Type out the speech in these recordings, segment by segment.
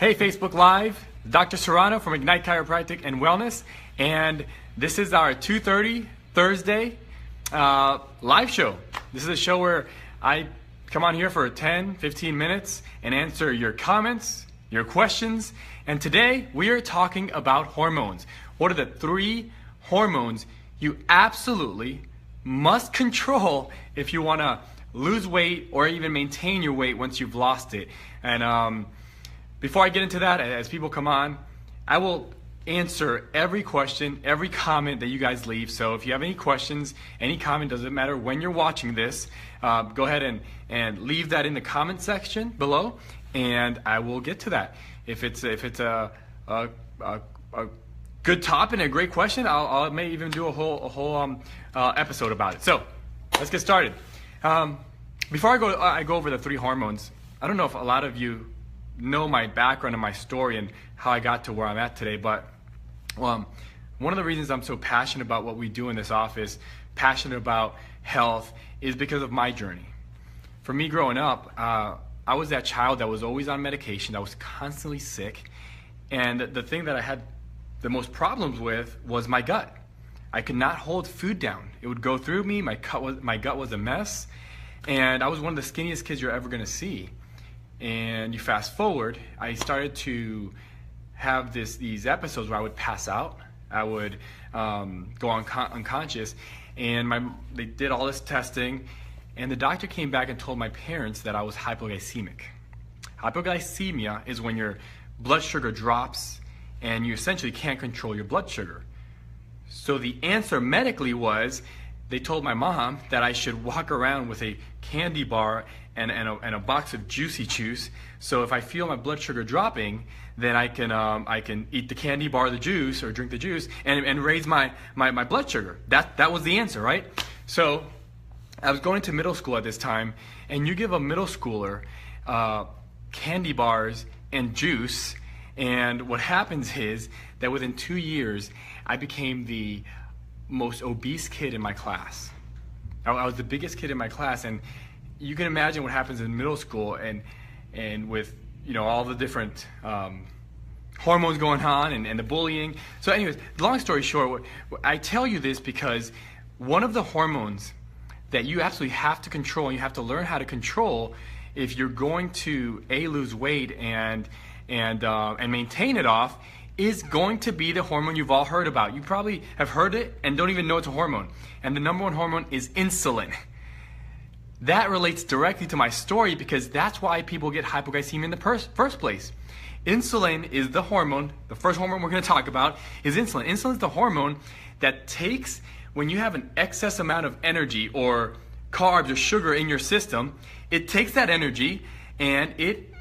Hey, Facebook Live, Dr. Serrano from Ignite Chiropractic and Wellness, and this is our 2:30 Thursday live show. This is a show where I come on here for 10, 15 minutes and answer your comments, your questions, and today we are talking about hormones. What are the 3 hormones you absolutely must control if you want to lose weight or even maintain your weight once you've lost it? And before I get into that, as people come on, I will answer every question, every comment that you guys leave. So if you have any questions, any comment, doesn't matter when you're watching this, go ahead and leave that in the comment section below, and I will get to that. If it's a good topic and a great question, I may even do a whole episode about it. So let's get started. Before I go over the 3 hormones, I don't know if a lot of you know my background and my story and how I got to where I'm at today, but one of the reasons I'm so passionate about what we do in this office, passionate about health, is because of my journey. For me growing up, I was that child that was always on medication, that was constantly sick, and the thing that I had the most problems with was my gut. I could not hold food down. It would go through me, my gut was a mess, and I was one of the skinniest kids you're ever gonna see. And you fast forward, I started to have these episodes where I would pass out. I would go unconscious, and they did all this testing, and the doctor came back and told my parents that I was hypoglycemic. Hypoglycemia is when your blood sugar drops and you essentially can't control your blood sugar. So the answer medically was, they told my mom that I should walk around with a candy bar and a box of Juicy Juice. So if I feel my blood sugar dropping, then I can eat the candy bar, the juice, or drink the juice, and raise my blood sugar. That was the answer, right? So I was going to middle school at this time, and you give a middle schooler candy bars and juice, and what happens is that within 2 years, I became the most obese kid in my class. I was the biggest kid in my class, and you can imagine what happens in middle school and with all the different hormones going on and the bullying. So anyways, long story short, I tell you this because one of the hormones that you absolutely have to control, and you have to learn how to control if you're going to lose weight and maintain it off, is going to be the hormone you've all heard about. You probably have heard it and don't even know it's a hormone. And the number 1 hormone is insulin. That relates directly to my story because that's why people get hypoglycemia in the first place. Insulin is the hormone, the first hormone we're going to talk about is insulin. Insulin is the hormone that takes, when you have an excess amount of energy or carbs or sugar in your system, it takes that energy and it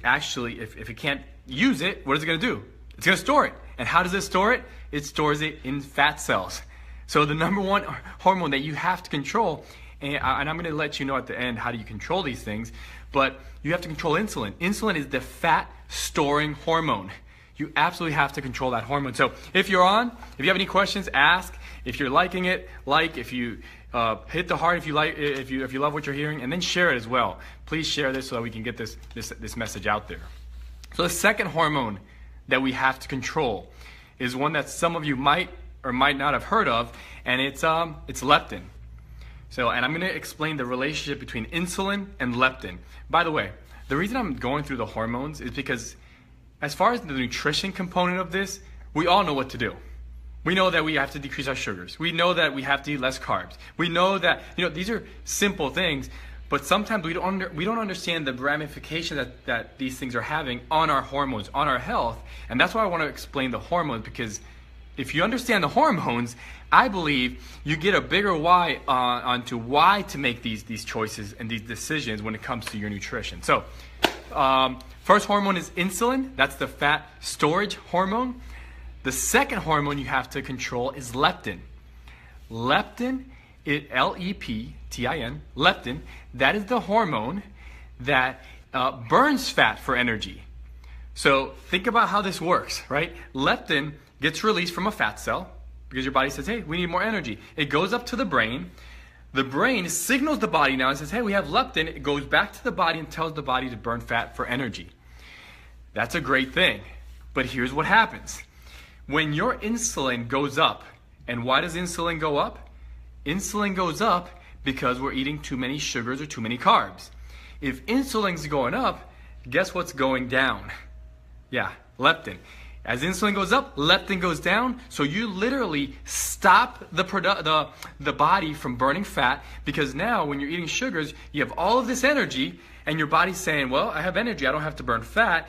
actually, if it can't use it, what is it going to do? It's going to store it. And how does it store it? It stores it in fat cells. So the number 1 hormone that you have to control, and I'm going to let you know at the end how do you control these things, but you have to control insulin. Insulin is the fat storing hormone. You absolutely have to control that hormone. So if you have any questions, ask. If you're liking it, if you hit the heart if you love what you're hearing, and then share it as well. Please share this so that we can get this message out there. So the second hormone that we have to control is one that some of you might or might not have heard of, and it's leptin. So, and I'm going to explain the relationship between insulin and leptin. By the way, the reason I'm going through the hormones is because as far as the nutrition component of this, we all know what to do. We know that we have to decrease our sugars. We know that we have to eat less carbs. We know that these are simple things, but sometimes we don't understand the ramifications that these things are having on our hormones, on our health. And that's why I want to explain the hormones, because if you understand the hormones, I believe you get a bigger why onto why to make these choices and these decisions when it comes to your nutrition. So first hormone is insulin. That's the fat storage hormone. The second hormone you have to control is leptin. Leptin, L-E-P-T-I-N, leptin, that is the hormone that burns fat for energy. So think about how this works, right? Leptin gets released from a fat cell because your body says, hey, we need more energy. It goes up to the brain. The brain signals the body now and says, hey, we have leptin. It goes back to the body and tells the body to burn fat for energy. That's a great thing. But here's what happens. When your insulin goes up, and why does insulin go up? Insulin goes up because we're eating too many sugars or too many carbs. If insulin's going up, guess what's going down? Yeah, leptin. As insulin goes up, leptin goes down, so you literally stop the body from burning fat, because now when you're eating sugars, you have all of this energy, and your body's saying, well, I have energy, I don't have to burn fat,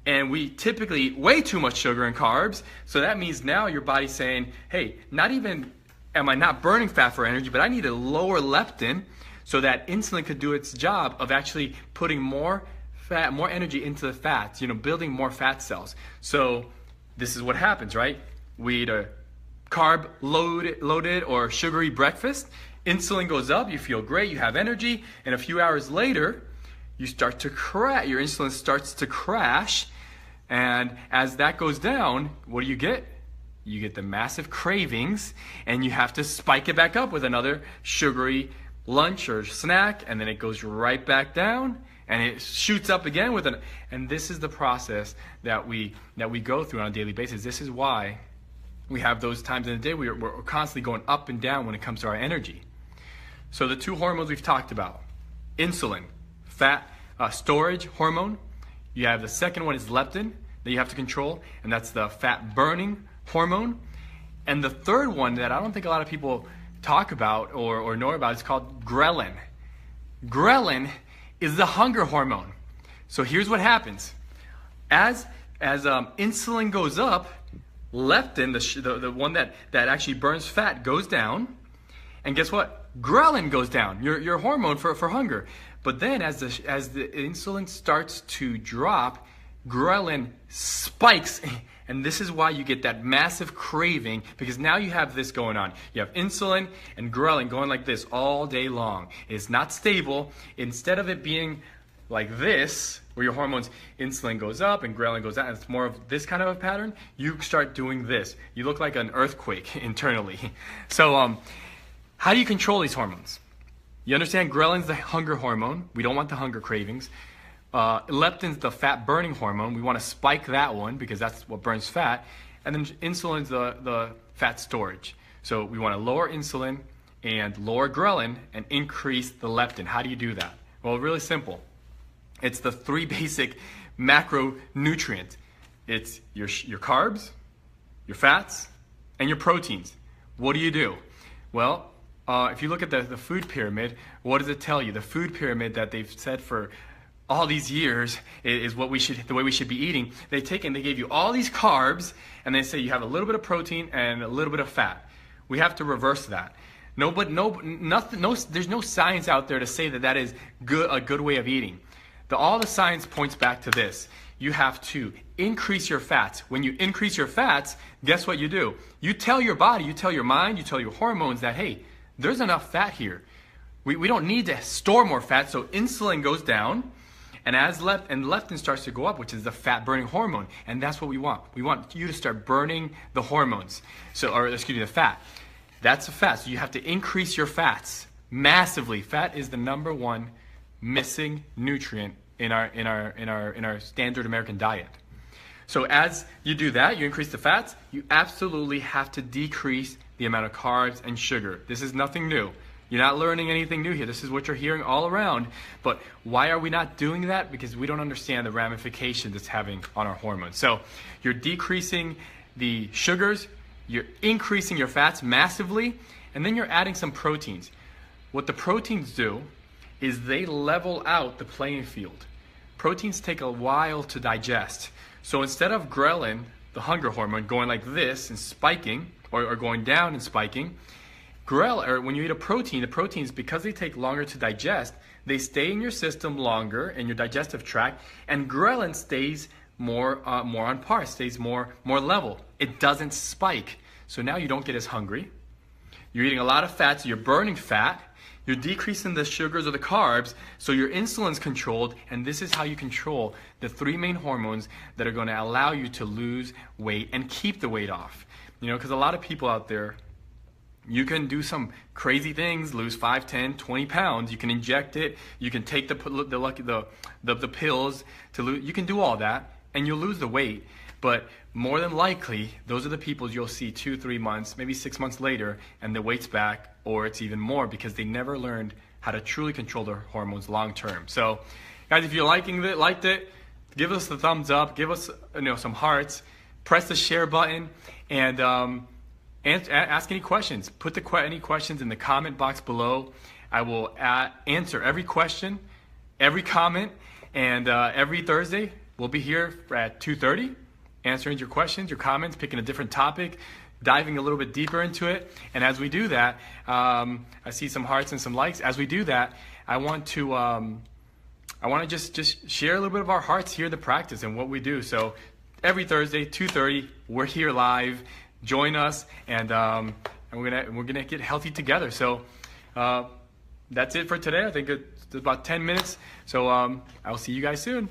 and we typically eat way too much sugar and carbs, so that means now your body's saying, hey, not even am I not burning fat for energy, but I need to lower leptin so that insulin could do its job of actually putting more fat, more energy into the fats, building more fat cells. So this is what happens, right? We eat a carb loaded or sugary breakfast, insulin goes up, you feel great, you have energy, and a few hours later, you start to crash, your insulin starts to crash, and as that goes down, what do you get? You get the massive cravings, and you have to spike it back up with another sugary lunch or snack, and then it goes right back down, and it shoots up again and this is the process that we go through on a daily basis. This is why we have those times in the day we're constantly going up and down when it comes to our energy. So the two hormones we've talked about, insulin, fat storage hormone. You have the second one is leptin that you have to control, and that's the fat burning hormone. And the third one that I don't think a lot of people talk about or know about is called ghrelin. Ghrelin is the hunger hormone. So here's what happens. As insulin goes up, leptin, the one that actually burns fat, goes down. And guess what? Ghrelin goes down, your hormone for hunger. But then as the insulin starts to drop, ghrelin spikes. And this is why you get that massive craving, because now you have this going on. You have insulin and ghrelin going like this all day long. It's not stable. Instead of it being like this, where your hormones, insulin goes up and ghrelin goes down, it's more of this kind of a pattern, you start doing this. You look like an earthquake internally. So how do you control these hormones? You understand ghrelin's the hunger hormone. We don't want the hunger cravings. Leptin's the fat burning hormone. We want to spike that one because that's what burns fat. And then insulin's the fat storage. So we want to lower insulin and lower ghrelin and increase the leptin. How do you do that? Well, really simple. It's the three basic macronutrients. It's your carbs, your fats, and your proteins. What do you do? Well, if you look at the food pyramid, what does it tell you? The food pyramid that they've said for all these years is the way we should be eating. They gave you all these carbs, and they say you have a little bit of protein and a little bit of fat. We have to reverse that. There's no science out there to say that is a good way of eating. All the science points back to this. You have to increase your fats. When you increase your fats, guess what you do? You tell your body, you tell your mind, you tell your hormones that, hey, there's enough fat here. We don't need to store more fat, so insulin goes down. And leptin starts to go up, which is the fat burning hormone, and that's what we want. We want you to start burning the hormones, the fat. That's the fat. So you have to increase your fats massively. Fat is the number one missing nutrient in our standard American diet. So as you do that, you increase the fats. You absolutely have to decrease the amount of carbs and sugar. This is nothing new. You're not learning anything new here. This is what you're hearing all around. But why are we not doing that? Because we don't understand the ramifications it's having on our hormones. So you're decreasing the sugars, you're increasing your fats massively, and then you're adding some proteins. What the proteins do is they level out the playing field. Proteins take a while to digest. So instead of ghrelin, the hunger hormone, going like this and spiking, or going down and spiking, when you eat a protein, the proteins, because they take longer to digest, they stay in your system longer in your digestive tract, and ghrelin stays more on par, stays more level. It doesn't spike. So now you don't get as hungry. You're eating a lot of fat, so you're burning fat. You're decreasing the sugars or the carbs, so your insulin's controlled, and this is how you control the three main hormones that are going to allow you to lose weight and keep the weight off. Because a lot of people out there, you can do some crazy things, lose 5, 10, 20 pounds. You can inject it. You can take the pills to lose. You can do all that. and you'll lose the weight, but more than likely, those are the people you'll see 2-3 months, maybe 6 months later, and the weight's back, or it's even more because they never learned how to truly control their hormones long term. So, guys, if you're liked it, give us the thumbs up, give us some hearts, press the share button, and ask any questions. Put any questions in the comment box below. I will answer every question, every comment, and every Thursday we'll be here at 2:30, answering your questions, your comments, picking a different topic, diving a little bit deeper into it. And as we do that, I see some hearts and some likes. As we do that, I want to just share a little bit of our hearts here in the practice and what we do. So every Thursday, 2:30, we're here live. Join us, and we're gonna get healthy together. So that's it for today. I think it's about 10 minutes. So I'll see you guys soon.